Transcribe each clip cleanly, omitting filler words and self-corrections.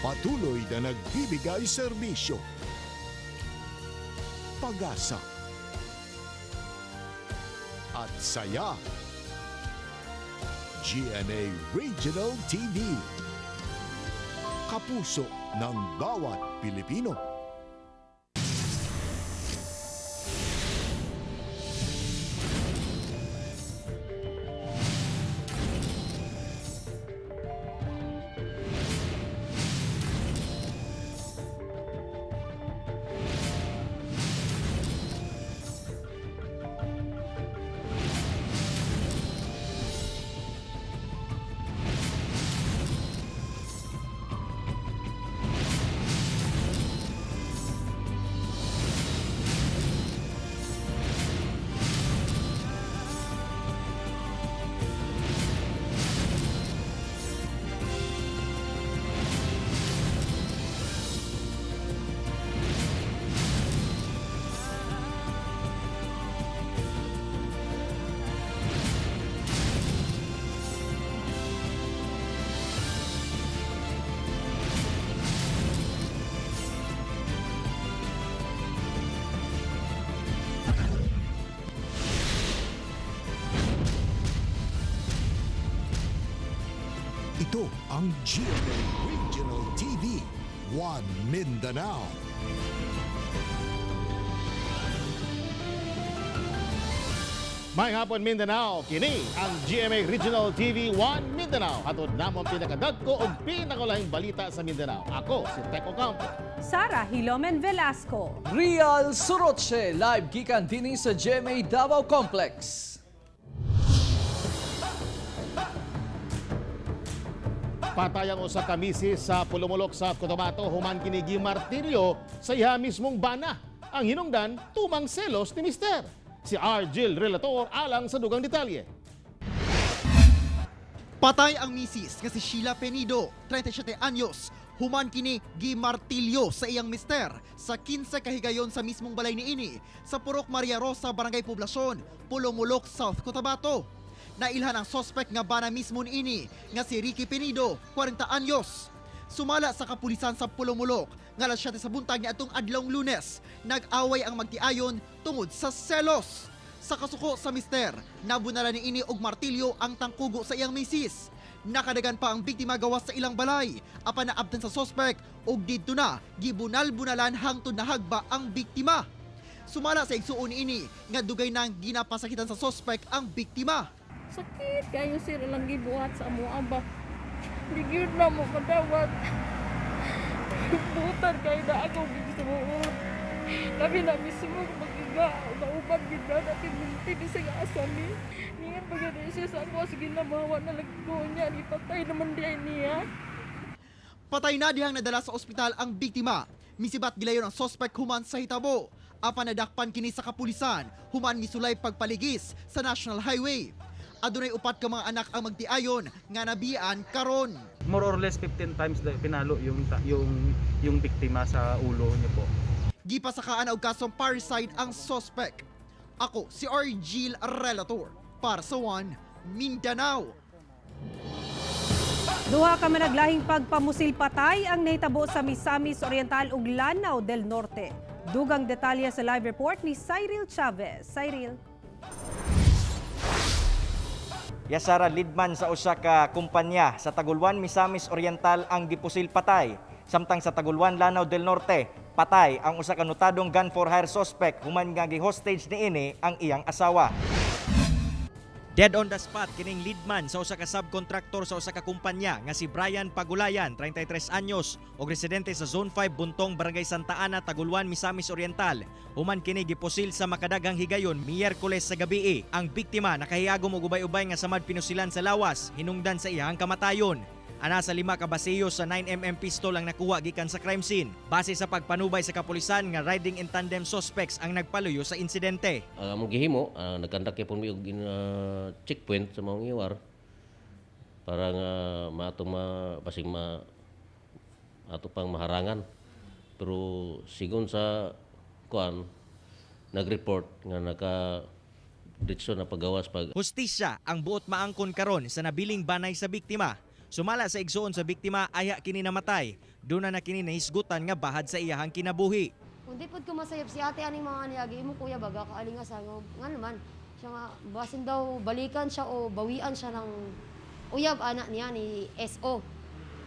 patuloy na nagbibigay serbisyo. Pag-asa at saya. GMA Regional TV. Kapuso ng bawat Pilipino. Ito ang GMA Regional TV, One Mindanao. May hapon Mindanao, kini ang GMA Regional TV 1 Mindanao. Hatod namon pinakadagko o pinakulahing balita sa Mindanao. Ako si Teco Campo. Sara Hilomen Velasco. Real Surotse, live gikan dinhi sa GMA Davao Complex. Patay ang usa ka misis sa Pulumulok sa Cotabato human kini gimartiryo sa iya mismong bana. Ang hinungdan tumang selos ni Mister. Si Argil Relator alang sa dugang detalye. Patay ang misis nga si Sheila Penido, 37 anyos, human kini gimartilyo sa iyang mister sa 15 kahigayon sa mismong balay niini sa Purok Maria Rosa, Barangay Poblasyon, Pulumulok, South Cotabato. Nailhan ang suspect nga bana mismo niini nga si Ricky Penido, 40 anyos. Sumala sa kapulisan sa Pulumulok nga alas 7 sa buntag niadtong adlawng Lunes, nag-away ang magtiayon tungod sa selos. Sa kasuko sa mister, nabunala niini og martilyo ang tangkugo sa iyang misis. Nakadagan pa ang biktima gawas sa ilang balay, apan naabtan sa suspect og didto na gibunal-bunalan hangtod nahagba ang biktima. Sumala sa igsuon niini nga dugay nang ginapasakitan sa suspect ang biktima. Sakit kayo sir lang gibuhat sa amo aba. Di gyud na mo madawat. Butan kayo na ako gisuot. Kami na mismo magiga nauban gid na natin minti bisag asami. Niyan bagay siya sa ako sige na mawa na lagko niya ni patay naman di niya. Patay na dihang nadala sa ospital ang biktima. Misibat gilayon ang suspect human sa hitabo. Apan nadakpan kini sa kapulisan, human misulay pagpaligis sa National Highway. Adunay upat ka mga anak ang magtiayon nga nabian karon. More or less 15 times pinalo yung biktima sa ulo niya po. Gipasakaan og kasong parricide ang suspect. Ako si Argil Relator para sa One Mindanao. Duha ka managlahing pagpamusil patay ang nahitabo sa Misamis Oriental ug Lanao del Norte. Dugang detalye sa live report ni Cyril Chavez. Cyril. Yasara lidman sa usa ka kumpanya sa Tagulwan, Misamis Oriental ang gipusil patay. Samtang sa Tagulwan, Lanao del Norte, patay ang usa ka notadong gun for hire suspect human nga gi-hostage niini ang iyang asawa. Dead on the spot kining leadman sa usa ka subcontractor sa usa ka kumpanya nga si Brian Pagulayan, 33 anyos, og residente sa Zone 5 Buntong, Barangay Santa Ana, Tagulwan, Misamis Oriental. Human kini gipusil sa makadagang higayon Miyerkules sa gabii. Ang biktima nakahiyagom og ubay-ubay nga samad pinusilan sa lawas, hinungdan sa iyang kamatayon. Ana sa 5 ka baseyo sa 9mm pistol ang nakuha gikan sa crime scene. Base sa pagpanubay sa kapulisan nga riding in tandem suspects ang nagpaluyo sa insidente. Among gihimo, nagkandak gyapon mi og checkpoint sa mga iwar para nga ato pang maharangan. Pero sigon sa kuan nag-report nga naka-ditso na pagawas pag Hustisya ang buot maangkon karon sa nabiling banay sa biktima. Sumala sa igsuon sa biktima aya kini namatay. Doon na kini nahisgutan nga bahad sa iyahang kinabuhi. Kung di pod ko masayop si ate aning mga niyagi mo kuya baga kaalingasan nga naman siya nga basin daw balikan siya o bawian siya ng uyab anak niya ni SO,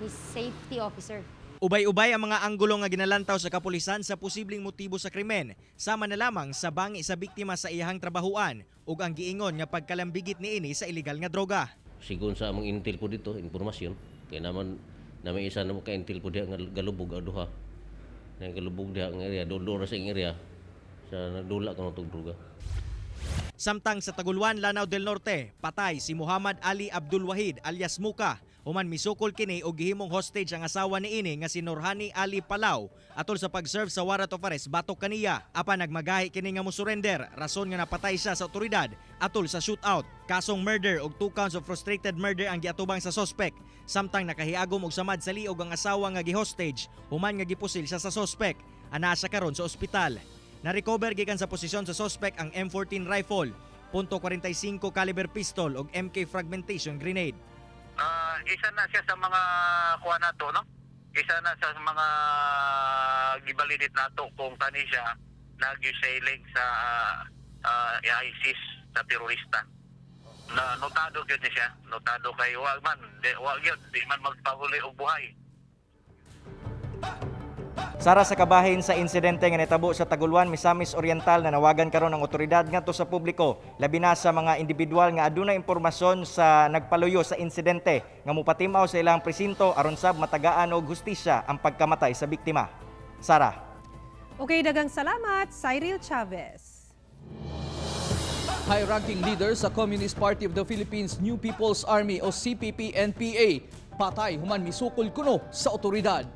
ni safety officer. Ubay-ubay ang mga anggulo nga ginalantaw sa kapulisan sa posibleng motibo sa krimen, sama na lamang sa bangi sa biktima sa iyahang trabahuan ug ang giingon nga pagkalambigit niini sa illegal nga droga. Sigon sa among intel po dito, informasyon, kaya naman may isa na mo ka-intel po diha nga galubog aduha. Na galubog diha ang area, doon sa area, sa nagdula ka ng droga. Samtang sa Tagulwan, Lanao del Norte, patay si Muhammad Ali Abdul Wahid alias Muka. Human misukol kini og gihimong hostage ang asawa niini nga si Nurhani Ali Palau atol sa pag-serve sa warrant of arrest batok kaniya. Apan nagmagahi kini nga mosurrender, rason nga napatay siya sa otoridad atol sa shootout. Kasong murder ug 2 counts of frustrated murder ang giatubang sa suspect. Samtang nakahiagom og samad sa liog ang asawa nga gi-hostage, human nga gipusil siya sa suspect. Ana siya karon sa ospital. Na-recover gikan sa posisyon sa suspect ang M14 rifle, .45 caliber pistol ug MK fragmentation grenade. Isa na siya sa mga kuha nato, no? Isa na sa mga gibalidit nato kung kani siya nag-sailing sa ISIS sa terorista. Na notado gyud siya, notado kay wag gyud di man magpahuli og buhay. Sara sa kabahin sa insidente nga natabo sa Tagulwan, Misamis Oriental na nawagan karon ng otoridad ngadto sa publiko, labi na sa mga individual nga aduna impormasyon sa nagpaluyo sa insidente nga mupatimaw sa ilang presinto aron sab matagaan og hustisya ang pagkamatay sa biktima. Sara. Okay, dagang salamat, Cyril Chavez. High-ranking leader sa Communist Party of the Philippines New People's Army o CPP-NPA, patay human misukol kuno sa otoridad.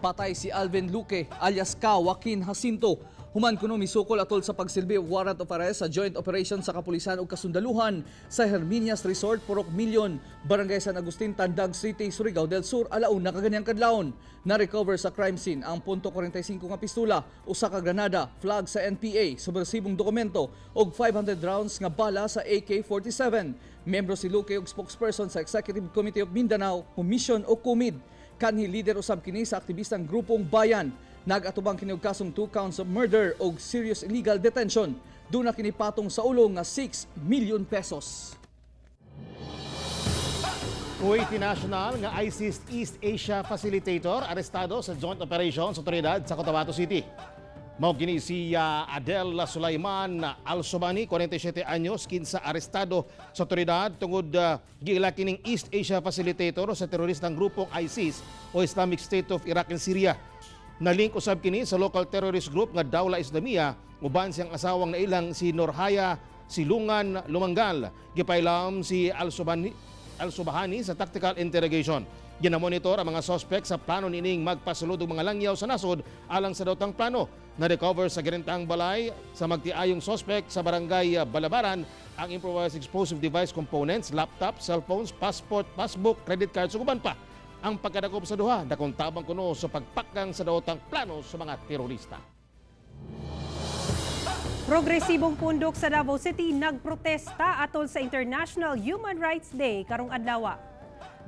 Patay si Alvin Luque alias Ka Joaquin Jacinto. Human kuno misukol atol sa pagsilbi og warrant of arrest sa joint operation sa kapulisan ug kasundaluhan sa Herminias Resort, Purok Milyon, Barangay San Agustin, Tandag City, Surigao del Sur, alauna kaganyang kadlawon. Na-recover sa crime scene ang .45 nga pistola, usa ka granada, flag sa NPA, subversibong dokumento ug 500 rounds nga bala sa AK-47. Membro si Luque ug spokesperson sa Executive Committee of Mindanao, Commission o COMID. Kanhi leader usab kini sa aktivistang grupong Bayan. Nag-atubang kini og kasong 2 counts of murder o serious illegal detention. Doon na kini patong sa ulo nga 6 million pesos. Kuwaiti national nga ISIS East Asia Facilitator arestado sa joint operation sa otoridad sa Cotabato City. Mao kini si Adel Sulaiman Al-Sobani, 47 anyos, kinsa arestado sa otoridad tungod gila kining East Asia Facilitator sa teroristang grupong ISIS o Islamic State of Iraq and Syria. Nalink usab kini sa local terrorist group nga Dawla Islamia uban siyang asawang nailang si Norhaya Silungan Lumanggal. Gipailam si Al-Subahani sa tactical interrogation. Ginamonitor ang mga suspect sa plano nining magpasulod og mga langyaw sa nasod alang sa daotang plano. Na-recover sa Girintang Balay sa magtiayong suspect sa barangay Balabaran ang improvised explosive device components, laptop, cellphones, passport, passbook, credit cards ug uban pa. Ang pagkadakop sa duha dakong tabang kuno sa pagpakgang sa daotang plano sa mga terorista. Progresibong pundok sa Davao City nagprotesta atol sa International Human Rights Day karong adlawa.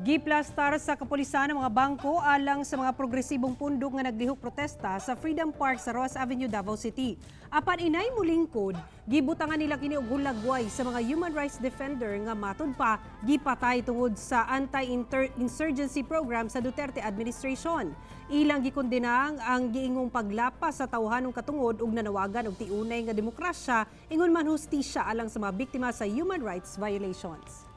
Giplastar sa kapulisan ang mga bangko alang sa mga progresibong pundok nga naglihok protesta sa Freedom Park sa Ross Avenue, Davao City. Apan inay mulingkod, gibutangan nila kini og hulagway sa mga human rights defender nga matud pa gipatay tungod sa anti-insurgency program sa Duterte administration. Ilang gikondena ang giingong paglapas sa tawhanong katungod ug nanawagan og tiunay nga demokrasya ingon man hustisya alang sa mga biktima sa human rights violations.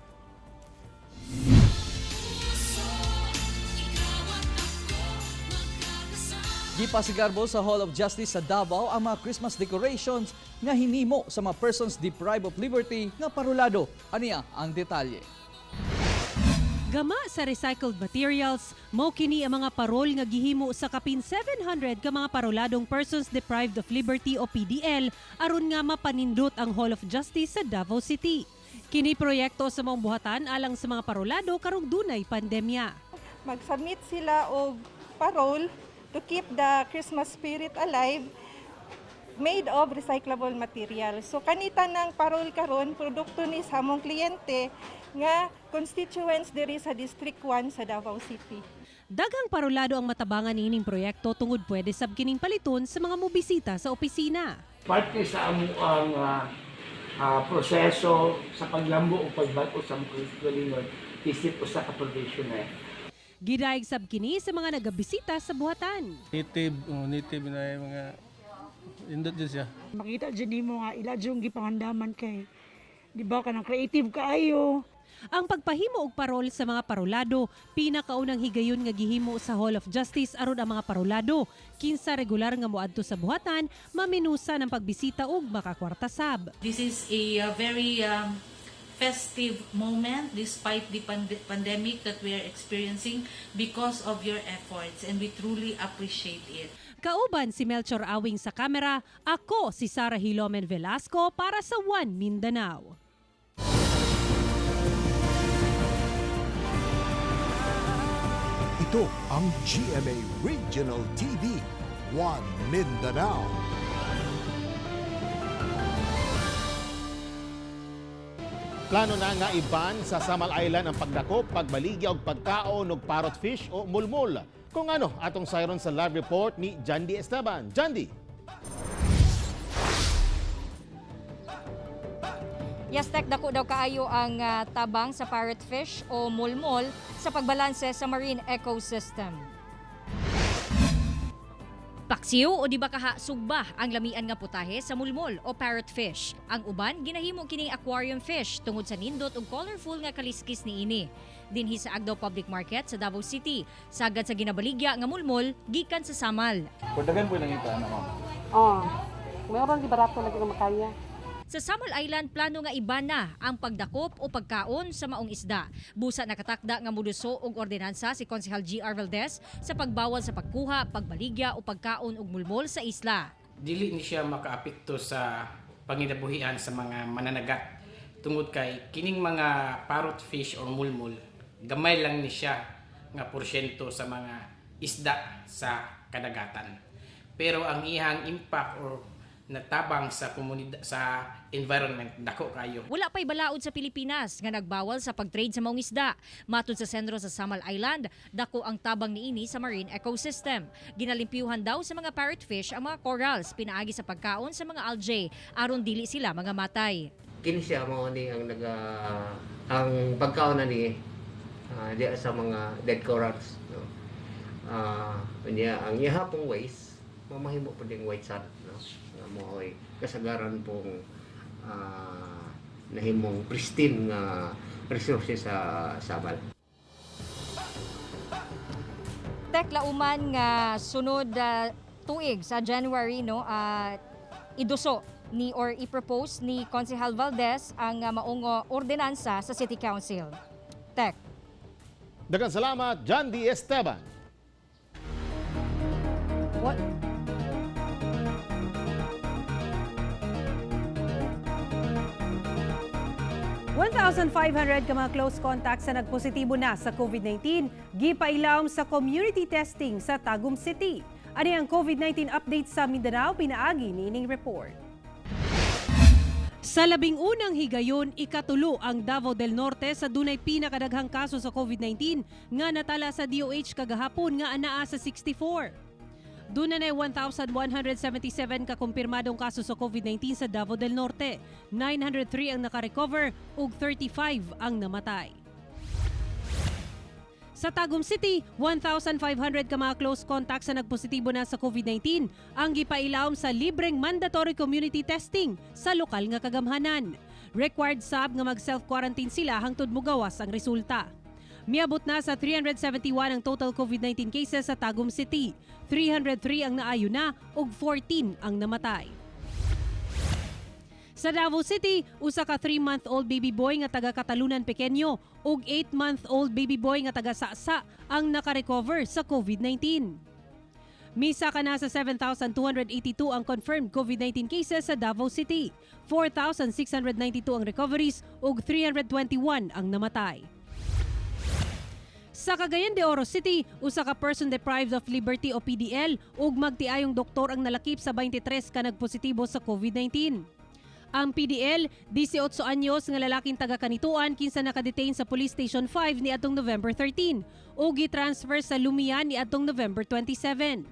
Gipasigarbo sa Hall of Justice sa Davao ang mga Christmas decorations nga hinimo sa mga persons deprived of liberty nga parulado. Ania ang detalye. Gama sa recycled materials, mao kini ang mga parol nga gihimo sa kapin 700 ka mga paruladong persons deprived of liberty o PDL aron nga mapanindot ang Hall of Justice sa Davao City. Kini proyekto sa maong buhatan alang sa mga parulado karong dunay pandemya. Mag-submit sila og parol to keep the Christmas spirit alive made of recyclable material. So kanita ng parol karon produkto ni sa among kliyente nga constituents diri sa District 1 sa Davao City. Daghang parolado ang matabangan niining proyekto tungod pwede sab kining paliton sa mga mobisita sa opisina. Parte sa ang proseso sa paglambo o pagbato sa mga galingon isip usa ka provisional. Gidaig sab kini sa mga nagabisita sa buhatan. Native na yung mga indot dyan siya. Makita dyan mo nga ila dyan gipangandaman kay. Di ba ka ng creative kaayo. Ang pagpahimo og parol sa mga parolado, pinakaunang higayon nga gihimo sa Hall of Justice aron ang mga parolado, kinsa regular nga moadto sa buhatan, maminusa ng pagbisita ug makakwarta sab. This is a very festive moment despite the pandemic that we are experiencing because of your efforts, and we truly appreciate it. Kauban si Melchor Awing sa kamera, ako si Sara Hilomen Velasco para sa One Mindanao. Ito ang GMA Regional TV, One Mindanao. Plano na nga iban sa Samal Island ang pagdakop, pagbaligya og pagkaon og parrot fish o mulmul. Kung ano, atong sayron sa live report ni Jandy Esteban. Jandy! Yastek, dako daw kaayo ang tabang sa parrot fish o mulmol sa pagbalanse sa marine ecosystem. Paksiw o di ba kaha sugba ang lamian nga putahe sa mulmol o parrot fish. Ang uban ginahimo kining aquarium fish tungod sa nindot ug colorful nga kaliskis niini. Dinhi sa Agdaw Public Market sa Davao City, sagad sa ginabaligya nga mulmol gikan sa Samal. Kundagan po lang ito ano mo. Mayroon di barato lagi nga makaya. Sa Samal Island, plano nga iba na ang pagdakop o pagkaon sa maong isda. Busa nakatakda nga moduso og ordinansa si Konsehal G.R. Valdez sa pagbawal sa pagkuha, pagbaligya o pagkaon og mulmol sa isla. Dili ni siya makaapekto sa panginabuhian sa mga mananagat. Tungod kay kining mga parrot fish or mulmul, gamay lang ni siya nga porsyento sa mga isda sa kadagatan. Pero ang ihang impact or natabang sa komunidad sa environment dako kayo. Wala pay balaod sa Pilipinas nga nagbawal sa pagtrade sa maong isda. Matud sa sentro sa Samal Island, dako ang tabang niini sa marine ecosystem. Ginalimpyuhan daw sa mga parrotfish ang mga corals pinaagi sa pagkaon sa mga algae aron dili sila mga matay. Kini siya mao ni ang ang pagkaon na ni di sa mga dead corals, no. Ang ihapong waste mamahimo po ding white sand, no. Mo'y kasagaran pong nahimong pristine nga resources sa Samal. Teklauman nga sunod tuig sa January iduso ni or i-propose ni Konsehal Valdez ang maong ordinansa sa City Council. Tek. Daghang salamat, Jandy Esteban. What? $1,500 ka mga close contacts sa nagpositibo na sa COVID-19, gipailawom sa community testing sa Tagum City. Ani ang COVID-19 update sa Mindanao, pinaagi niining report. Sa labing unang higayon, ikatulo ang Davao del Norte sa dunay pinakadaghang kaso sa COVID-19 nga natala sa DOH kagahapon nga anaa sa 64. Doon na 1,177 kakumpirmadong kaso sa COVID-19 sa Davao del Norte. 903 ang nakarecover ug 35 ang namatay. Sa Tagum City, 1,500 ka mga close contacts sa nagpositibo na sa COVID-19 ang gipailawom sa libreng mandatory community testing sa lokal nga kagamhanan. Required sab nga mag-self-quarantine sila hangtod mogawas ang resulta. Miabot na sa 371 ang total COVID-19 cases sa Tagum City. 303 ang naayo na ug 14 ang namatay. Sa Davao City, usa ka 3-month-old baby boy nga taga Katalunan Pequeño ug 8-month-old baby boy nga taga Sasa ang nakarecover sa COVID-19. Misa ka na sa 7,282 ang confirmed COVID-19 cases sa Davao City. 4,692 ang recoveries ug 321 ang namatay. Sa Cagayan de Oro City, usa ka person deprived of liberty o PDL ug magtiayong doktor ang nalakip sa 23 ka nagpositibo sa COVID-19. Ang PDL, 18 anyos nga lalaking taga Kanituan kinsa nakadetain sa Police Station 5 ni atong November 13 o gi-transfer sa Lumian ni atong November 27.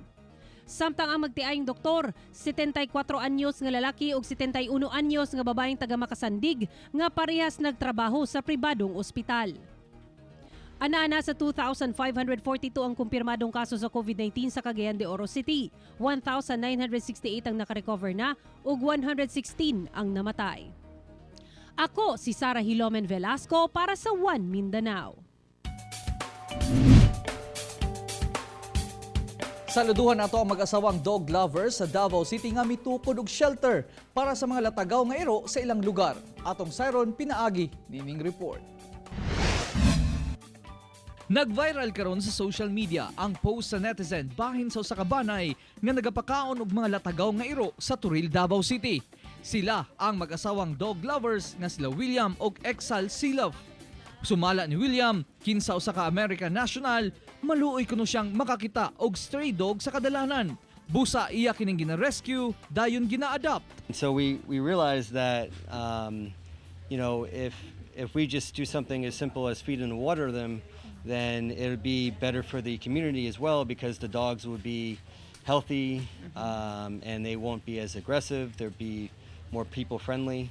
Samtang ang magtiayong doktor, 74 anyos nga lalaki ug 71 anyos nga babaeng taga Makasandig nga parehas nagtrabaho sa pribadong ospital. Ana sa 2,542 ang kumpirmadong kaso sa COVID-19 sa Cagayan de Oro City. 1,968 ang nakarecover na ug 116 ang namatay. Ako si Sara Hilomen Velasco para sa One Mindanao. Saluduhan nato ang mag-asawang dog lovers sa Davao City nga mitukod og shelter para sa mga latagaw nga iro sa ilang lugar. Atong sayron pinaagi nining report. Nag-viral karon sa social media ang post sa netizen bahin sa usa ka banay nga nagapakaon og mga latagaw nga iro sa Turil, Davao City. Sila ang mag-asawang dog lovers nga sila William og Exal Silov. Sumala ni William, kinsa usa ka American national, maluoy kuno siyang makakita og stray dog sa kadalanan. Busa iya kining gina-rescue, dayon gina-adopt. So we realized that if we just do something as simple as feed and water them, then it would be better for the community as well because the dogs would be healthy and they won't be as aggressive. They'll be more people-friendly.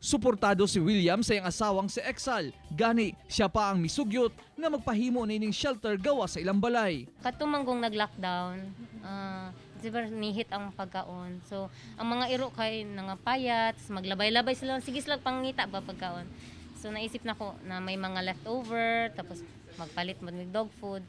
Suportado si William sa iyang asawang si Exal. Gani, siya pa ang misugyot nga magpahimo nining shelter gawa sa ilang balay. Katumanggong nag-lockdown, diba nihit ang pagkaon. So, ang mga iro kay nangapayat, maglabay-labay sila, sige sila pangita ba pagkaon. So, naisip na ko na may mga leftover, tapos magpalit mo ng dog food,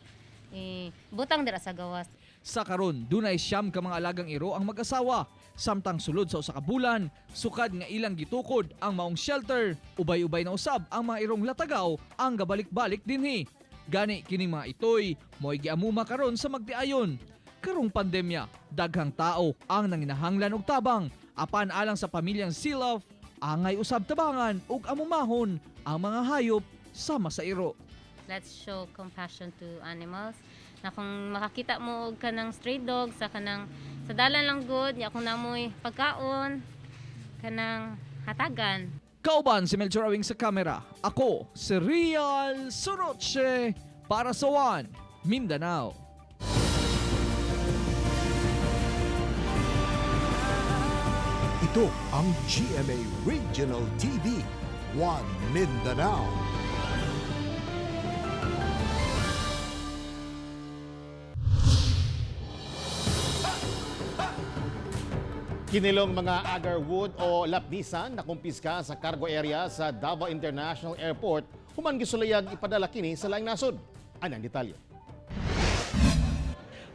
butang dira sa gawas. Sa karon, dunay siyam ka mga alagang iro ang mag-asawa. Samtang sulod sa usa ka bulan, sukad nga ilang gitukod ang maong shelter. Ubay-ubay na usab ang mga irong latagaw ang gabalik-balik dinhi. Gani kining mga itoy mo'y giamuma karon sa magtiayon. Karong pandemya, daghang tao ang nanginahanglan og tabang. Apan alang sa pamilyang Silov, angay usab tabangan ug amumahon ang mga hayop sama sa iro. Let's show compassion to animals. Na kung makakita mo og kanang stray dog sa kanang sa dalan lang good, ya kung namoy pagkaon, kanang hatagan. Kauban si Melchor Awing sa kamera. Ako si Real Soroche para sa One Mindanao. Ito ang GMA Regional TV, One Mindanao. Kinilong mga agarwood o lapnisan na kumpiska sa cargo area sa Davao International Airport human gisulayag ipadala kini sa laing nasod. Anang detalye.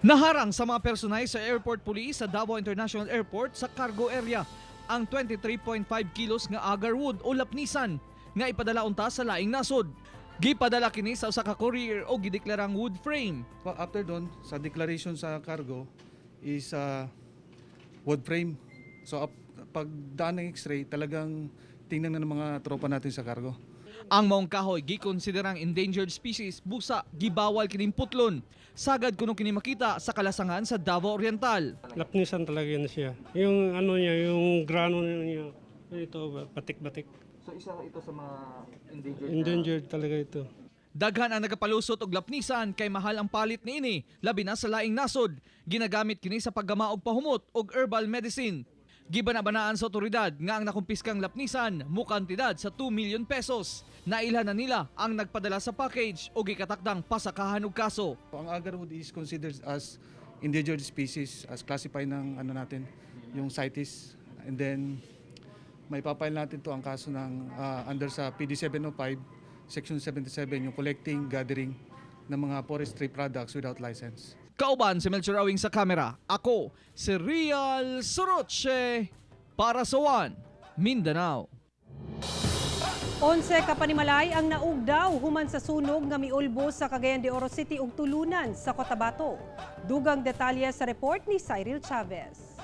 Naharang sa mga personay sa airport police sa Davao International Airport sa cargo area ang 23.5 kilos nga agarwood o lapnisan nga ipadala unta sa laing nasod. Gipadala kini sa usa ka courier o gideklarang wood frame. After doon, sa declaration sa cargo is wood frame. So pag daan ng x-ray, talagang tingnan na ng mga tropa natin sa cargo. Ang maong kahoy gikonsiderang endangered species, busa gibawal kining putlon. Sagad kuno kini makita sa kalasangan sa Davao Oriental. Lapnisan talaga yan siya. Yung ano niya, yung grano niya, ito batik-batik. So isa ito sa mga endangered talaga ito. Daghan ang nagapalusot og lapnisan kay mahal ang palit niini, labi na sa laing nasod. Ginagamit kini sa paggama og pahumot og herbal medicine. Gibanabanaan sa otoridad nga ang nakumpiskang lapnisan mukantidad sa 2 million pesos. Nailhan na nila ang nagpadala sa package o gikatakdang pasakahan og kaso. Ang agarwood is considered as endangered species as classified ng natin, yung CITES. And then may papile natin to ang kaso ng under sa PD 705 Section 77, yung collecting, gathering ng mga forestry products without license. Kauban si Melchor Awing sa kamera. Ako si Real Soroche para sa One Mindanao. 11 ka panimalay ang naugdaw human sa sunog nga miulbo sa Cagayan de Oro City ug tulunan sa Cotabato. Dugang detalye sa report ni Cyril Chavez.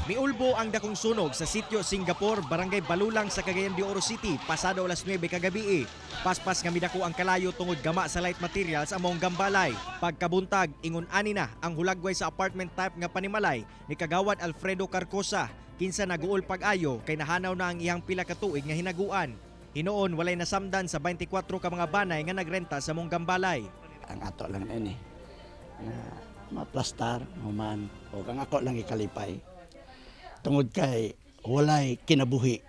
Miulbo ang dakong sunog sa sitio Singapore, Barangay Balulang sa Cagayan de Oro City pasado alas 9 kagabi. Paspas nga midako ang kalayo tungod gama sa light materials among gambalay. Pagkabuntag, ingon ani na ang hulagway sa apartment type nga panimalay ni Kagawad Alfredo Carcosa. kinsa naguol pag-ayo kay nahanaw na ang iyang pila ka tuig nga hinaguan. Hinoon walay nasamdan sa 24 ka mga banay nga nagrenta sa mong gambalay. Ang ato lang ini maplastar human o ang ako lang ikalipay tungod kay walay kinabuhi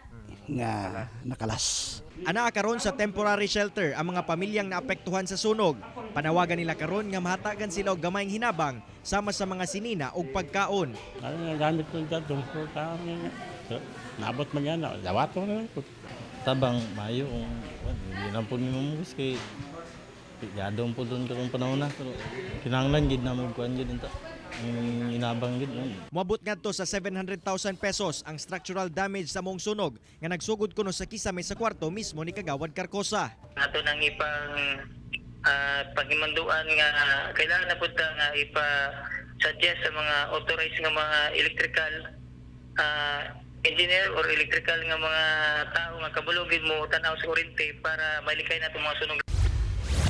nga nakalas. Ana karon sa temporary shelter ang mga pamilyang naapektuhan sa sunog. Panawagan nila karon nga mahatagan sila og gamayng hinabang sama sa mga sinina ug pagkaon. Ano nga gamit ko dyan, tungkol nabot man yan, dawato na lang. Tabang mayo kung hindi na po ni mamus kay yadong po doon karong panahon na. Pero kinahanglan gid na magkuhan gid ito. Inabang gid. Moabot ngadto sa 700,000 pesos ang structural damage sa mong sunog nga nagsugod kuno sa kisame sa kwarto mismo ni Kagawad Carcosa. Ato nang ipang paghimanduan nga kailangan na pud nga ipa-suggest sa mga authorized nga mga electrical engineer or electrical nga mga tao nga kabulogid mo tan-aw sa kuryente para malikay nato mga sunog.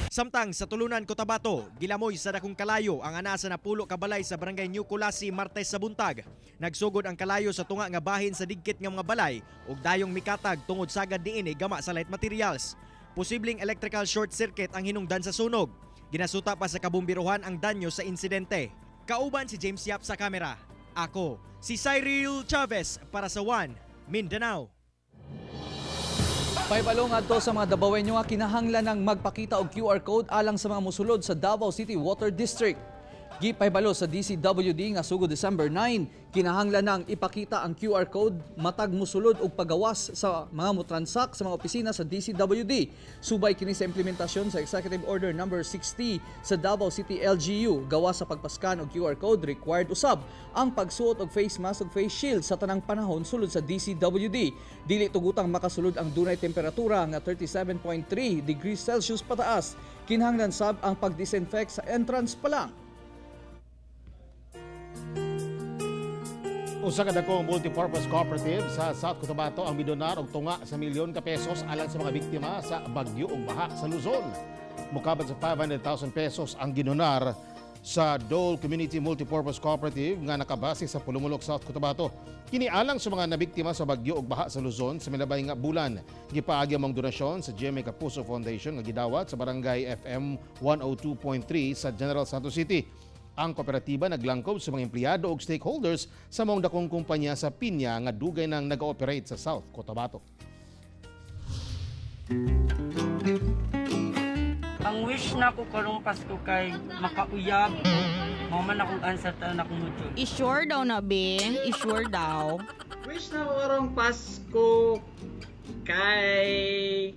Samtang sa Tulunan, Cotabato, gilamoy sa dakong kalayo ang anasa na pulo kabalay sa barangay New Kulasi, Martes sa buntag. Nagsugod ang kalayo sa tunga nga bahin sa digkit nga mga balay ug dayong mikatag tungod sagad diini gama sa light materials. Posibleng electrical short circuit ang hinungdan sa sunog. Ginasuta pa sa kabumbiruhan ang danyo sa insidente. Kauban si James Yap sa kamera. Ako, si Cyril Chavez para sa One Mindanao. Paibalong adto sa mga Dabawenyo nga kinahanglan ng magpakita og QR code alang sa mga musulod sa Davao City Water District. Gipaybalo sa DCWD nga sugod December 9, kinahanglan nang ipakita ang QR code matag musulod og pagawas sa mga motransak sa mga opisina sa DCWD. Subay kini sa implementasyon sa Executive Order No. 60 sa Davao City LGU gawas sa pagpaskan og QR code required usab ang pagsuot og face mask ug face shield sa tanang panahon sulod sa DCWD. Dili tugutang makasulod ang dunay temperatura nga 37.3 degrees Celsius pataas. Kinahanglan sab ang pag-disinfect sa entrance pa lang. Usa ka dakong multipurpose cooperative sa South Cotabato ang midonar og tunga sa milyon ka pesos alang sa mga biktima sa bagyo ug baha sa Luzon. Mukabad sa 500,000 pesos ang gidonar sa Dole Community Multipurpose Cooperative nga nakabase sa Pulumulok, South Cotabato. Kini alang sa mga nabiktima sa bagyo ug baha sa Luzon sa milabay nga bulan. Gipaagi ang donasyon sa GMA Kapuso Foundation nga gidawat sa Barangay FM 102.3 sa General Santos City. Ang kooperatiba naglangkob sa mga empleyado o stakeholders sa mga dakong kumpanya sa Pinya nga dugay nang nag-ooperate sa South Cotabato. Ang wish na ko karong Pasko kay makauyab mo man akong answer ta na kung mutud. I-sure daw na Bing, i-sure daw. Wish na ko karong Pasko kay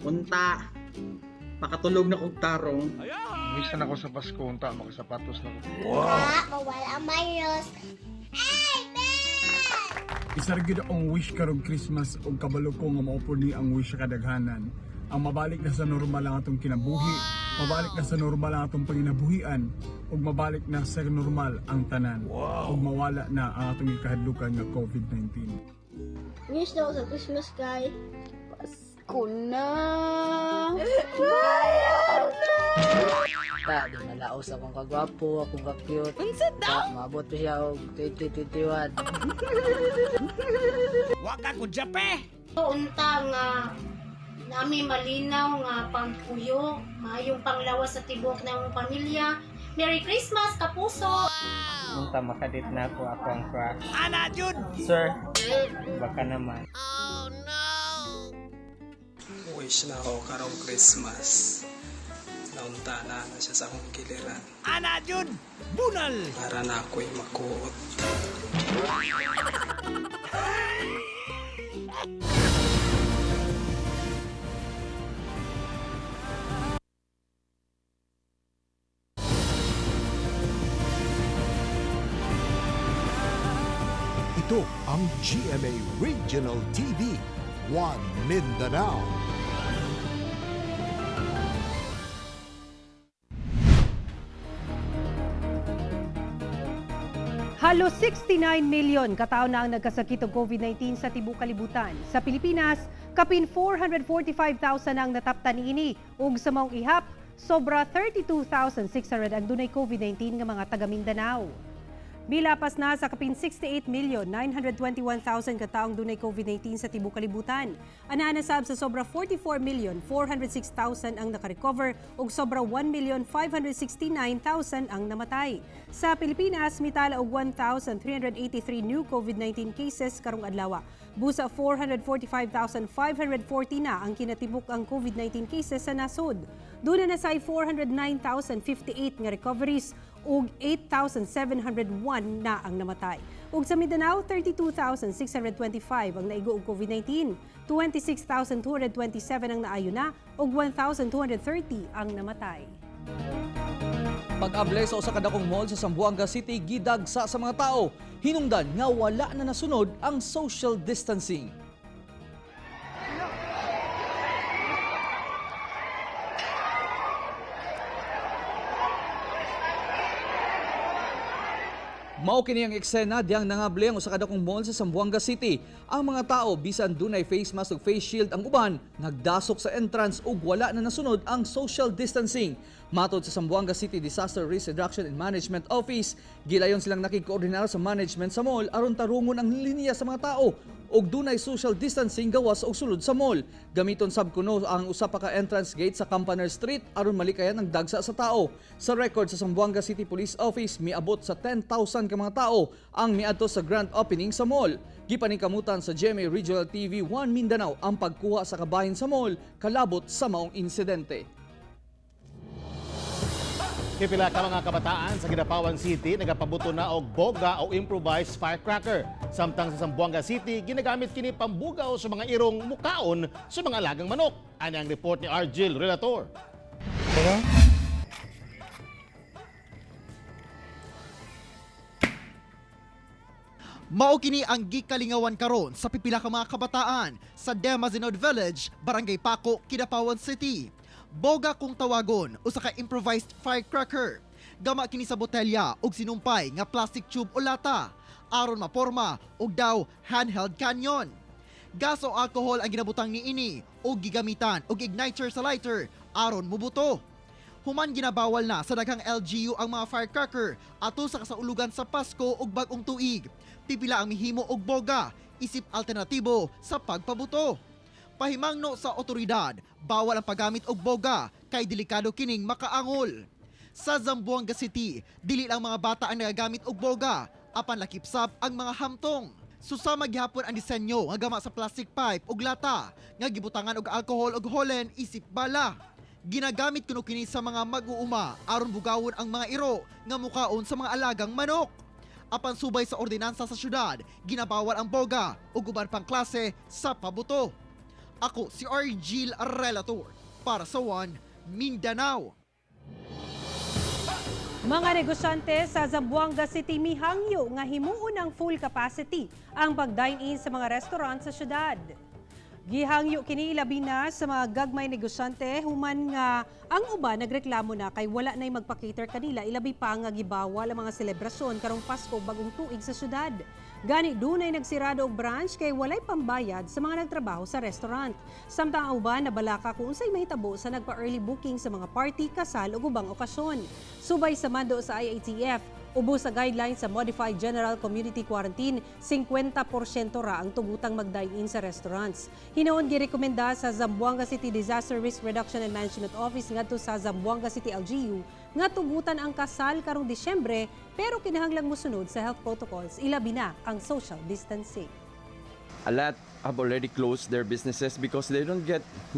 unta makatulog na kong tarong. Wish na ako sa Pasko, unta makasapatos na ko. Mawala ang virus. Isargid akong wish karong Christmas ug kabalo ko nga maupo ni ang wish sa kadaghanan. Ang mabalik na sa normal ang atong kinabuhi, mabalik na sa normal ang atong panginabuhian, ug mabalik na sa normal ang tanan. Ug mawala na ang atong ikahadlukan nga COVID-19. Wish daw sa Christmas kay Pasko na. Bayang na! Ta, di nalaos akong kagwapo, akong ka-cute. Unsa daw? Maabot pa siya og 2021. Waka ko jape! Unta nga nami malinaw nga pangpuyo, maayong panglawas sa tibok ng pamilya. Merry Christmas, kapuso! Unta makadit na ako ang crush. Ana jud! Sir, baka naman. Oh no! Wish na ako karong Christmas. Naunta na siya sa akong kiliran. Ana jud! Bunal! Para na ako'y makuot. Ito ang GMA Regional TV, One Mindanao. Halos 69 milyon katao na ang nagkasakit og COVID-19 sa tibuok kalibutan. Sa Pilipinas, kapin 445,000 ang nataptan niini ug sa maong ihap, sobra 32,600 ang dunay COVID-19 nga mga taga Mindanao. Bilapas na sa kapin 68,921,000 kataong dunay COVID-19 sa tibuok kalibutan. Ananasab sa sobra 44,406,000 ang nakarecover ug sobra 1,569,000 ang namatay. Sa Pilipinas, mitala og 1,383 new COVID-19 cases karong adlaw. Busa 445,540 na ang kinatibuk ang COVID-19 cases sa nasod. Duna na say 409,058 nga recoveries ug 8,701 na ang namatay. Ug sa Mindanao, 32,625 ang naigo og COVID-19, 26,227 ang naayo na ug 1,230 ang namatay. Pag-able sa usa ka dakong mall sa Zamboanga City gidagsa sa mga tao, hinungdan nga wala na nasunod ang social distancing. Mao kini ang eksena diyang nangable ang usa ka dakong mall sa Zamboanga City. Ang mga tao bisan dunay face mask ug face shield ang uban nagdasok sa entrance ug wala na nasunod ang social distancing. Matod sa Zamboanga City Disaster Risk Reduction and Management Office, gilayon silang nakikoordinar sa management sa mall aron tarungon ang linya sa mga tao ug dunay social distancing gawas og sulod sa mall. Gamiton sab kuno ang usa pa ka entrance gate sa Campaner Street aron malikayan ang dagsa sa tao. Sa record sa Zamboanga City Police Office, miabot sa 10,000 ka mga tao ang miadto sa grand opening sa mall. Gipaningkamutan sa GMA Regional TV 1 Mindanao ang pagkuha sa kabahin sa mall kalabot sa maong insidente. Pipila ka mga kabataan sa Gidapawan City nagapabuto na og boga o improvised firecracker. Samtang sa Zamboanga City, ginagamit kini pambugaw sa mga irong mukaon sa mga alagang manok. Ano ang report ni Argil Relator? Mao kini ang gikalingawan karon sa pipila ka mga kabataan sa Demazinod Village, Barangay Paco, Kidapawan City. Boga kung tawagon usa ka improvised firecracker. Gama kini sa botelya ug sinumpay nga plastic tube o lata aron maporma og daw handheld canyon. Gas o alcohol ang ginabutang niini ug gigamitan og igniter sa lighter aron mubuto. Human ginabawal na sa daghang LGU ang mga firecracker ato sa kasaulugan sa Pasko ug bag-ong tuig. Pipila ang mihimo og boga isip alternatibo sa pagpabuto. Pahimangno sa otoridad, bawal ang paggamit og boga kay delikado kining makaangol. Sa Zamboanga City, dili lang mga bata ang nagagamit og boga, apan lakipsab ang mga hamtong. Susama gihapon ang disenyo nga gama sa plastic pipe ug lata nga gibutangan og alcohol ug holen isip bala. Ginagamit kuno kini sa mga mag-uuma aron bugawon ang mga iro nga mukaon sa mga alagang manok. Apan subay sa ordinansa sa syudad, ginabawal ang boga ug uban pang klase sa pabuto. Ako si Argil Relator para sa 1 Mindanao. Mga negosyante sa Zamboanga City mihangyo nga himuon ng full capacity ang pag-dine-in sa mga restaurant sa syudad. Gihangyo kini labi na sa mga gagmay negosyante human nga ang uban nagreklamo na kay wala nay magpa-cater kanila ilabi pa nga gibawal ang mga selebrasyon karong Pasko bagong tuig sa syudad. Gani dunay nagsirado og branch kay walay pambayad sa mga nagtrabaho sa restaurant. Samtang ang uban nabalaka kung unsay mahitabo sa nagpa-early booking sa mga party, kasal ug ubang okasyon. Subay sa mando sa IATF, ubos sa guidelines sa Modified General Community Quarantine, 50% ra ang tugutang mag-dine-in sa restaurants. Hinoon girekomenda sa Zamboanga City Disaster Risk Reduction and Management Office ngadto sa Zamboanga City LGU nga tugutan ang kasal karong Disyembre pero kinahanglang mosunod sa health protocols, ilabi na ang social distancing. A lot have already closed their businesses because they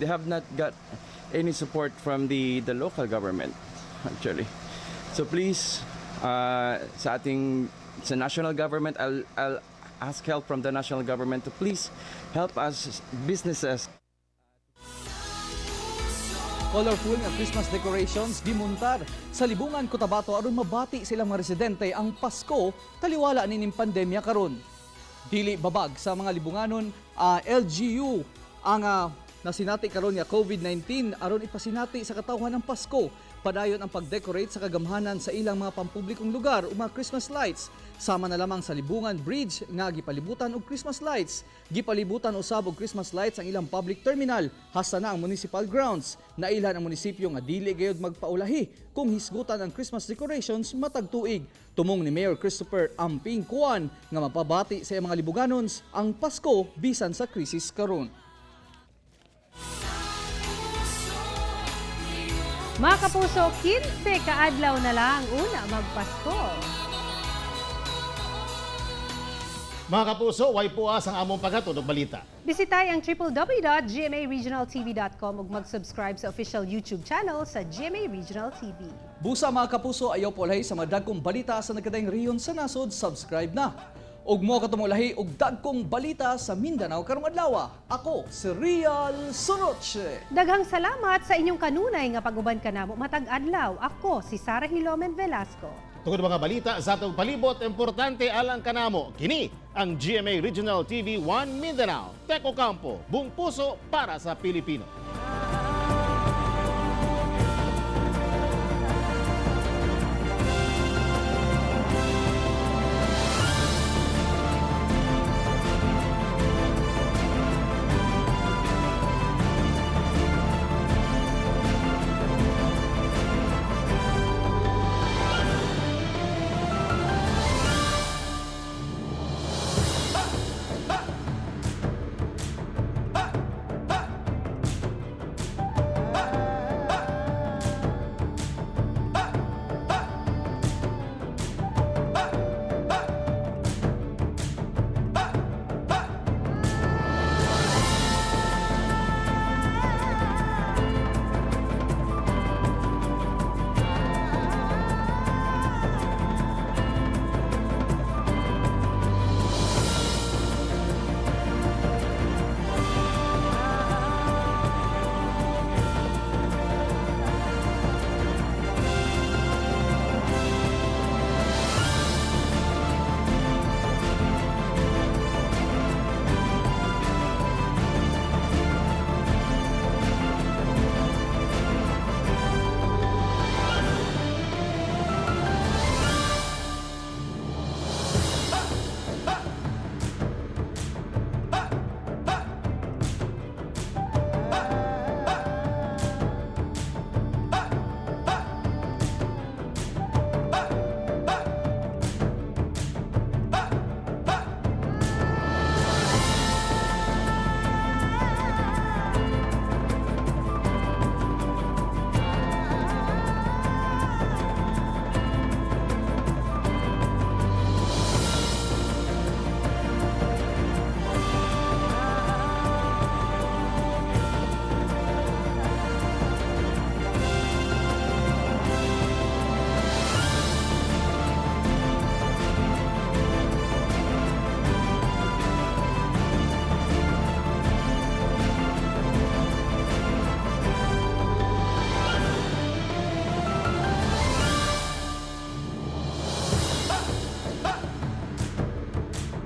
have not got any support from the local government actually. So please sa national government, I'll ask help from the national government to please help us businesses. Colorful nga Christmas decorations gimuntar sa libungan Cotabato aron mabati silang mga residente ang Pasko taliwala nining pandemya karon. Dili babag sa mga libunganon LGU ang nasinati karon nga COVID-19 aron ipasinati sa katawhan ng Pasko. Padayon ang pag-decorate sa kagamhanan sa ilang mga pampublikong lugar o mga Christmas lights. Sama na lamang sa Libungan Bridge nga gipalibutan og Christmas lights. Gipalibutan usab og Christmas lights ang ilang public terminal hasta na ang municipal grounds. Nailan ang munisipyo nga dili gayud magpaulahi kung hisgutan ang Christmas decorations matag tuig. Tumong ni Mayor Christopher Amping Kuan nga mapabati sa mga Libuganons ang Pasko bisan sa krisis karon. Mga kapuso, 15 kaadlaw na lang una magpasko. Mga kapuso, way puas ang among paghatod og balita. Bisitay ang www.gmaregionaltv.com ug mag-subscribe sa official YouTube channel sa GMA Regional TV. Busa mga kapuso, ayaw polahi sa mga dagkong balita sa nagkatayong rehiyon sa nasod, subscribe na. Ug mo katumulahi og dagkong balita sa Mindanao karong adlaw. Ako si Real Soroche. Daghang salamat sa inyong kanunay nga pag-uban kanamo matag adlaw. Ako si Sara Hilomen Velasco. Tungod mga balita sa atong palibot, importante alang kanamo. Kini ang GMA Regional TV 1 Mindanao. Teko Campo, buong puso para sa Pilipino.